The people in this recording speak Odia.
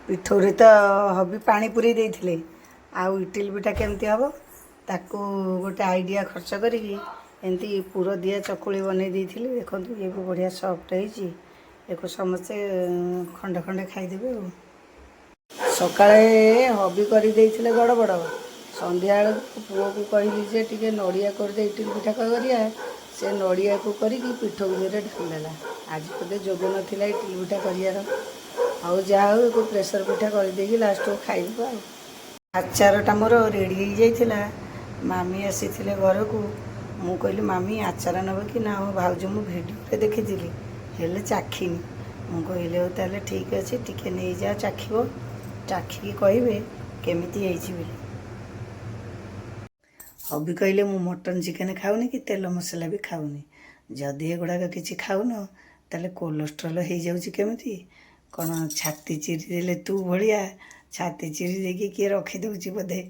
ପିଠଉରେ ତ ହବି ପାଣି ପୁରେଇ ଦେଇଥିଲେ ଆଉ ଇଟିଲି ପିଠା କେମିତି ହେବ ତାକୁ ଗୋଟେ ଆଇଡ଼ିଆ ଖର୍ଚ୍ଚ କରିକି ଏମିତି ପୁର ଦିଆ ଚକୁଳି ବନେଇ ଦେଇଥିଲି। ଦେଖନ୍ତୁ ଇଏ ବି ବଢ଼ିଆ ସଫ୍ଟ ହେଇଛି। ୟାକୁ ସମସ୍ତେ ଖଣ୍ଡେ ଖଣ୍ଡେ ଖାଇଦେବେ ଆଉ। ସକାଳେ ହବି କରିଦେଇଥିଲେ ଗଡ଼ବଡ଼। ସନ୍ଧ୍ୟାବେଳକୁ ପୁଅକୁ କହିଲି ଯେ ଟିକେ ନଡ଼ିଆ କରିଦେ ଇଟିଲି ପିଠା କରିବା। ସେ ନଡ଼ିଆକୁ କରିକି ପିଠଉ ଦେହରେ ଢାଳିଦେଲା। ଆଜି ବୋଧେ ଯୋଗ ନଥିଲା ଇଟିଲି ପିଠା କରିବାର। ଆଉ ଯାହା ହଉ ଏକୁ ପ୍ରେସର ପିଠା କରିଦେଇକି ଲାଷ୍ଟକୁ ଖାଇଦେବା ଆଉ। ଆଚାରଟା ମୋର ରେଡ଼ି ହେଇଯାଇଥିଲା। ମାମି ଆସିଥିଲେ ଘରକୁ। ମୁଁ କହିଲି ମାମି ଆଚାର ନେବ କି ନା? ହଁ ଭାଉଜ ମୁଁ ଭିଡ଼ିଓରେ ଦେଖିଥିଲି ହେଲେ ଚାଖିନି। ମୁଁ କହିଲି ହଉ ତାହେଲେ ଠିକ୍ ଅଛି, ଟିକେ ନେଇଯାଅ ଚାଖିବ, ଚାଖିକି କହିବେ କେମିତି ହେଇଛି ବୋଲି। ହବି କହିଲେ ମୁଁ ମଟନ୍ ଚିକେନ୍ ଖାଉନି କି ତେଲ ମସଲା ବି ଖାଉନି। ଯଦି ଏଗୁଡ଼ାକ କିଛି ଖାଉନ ତାହେଲେ କୋଲେଷ୍ଟ୍ରଲ୍ ହେଇଯାଉଛି କେମିତି? କ'ଣ ଛାତି ଚିରି ଦେଲେ ତୁ ଭଳିଆ ଛାତି ଚିରି ଦେଇକି କିଏ ରଖିଦେଉଛି ବୋଧେ।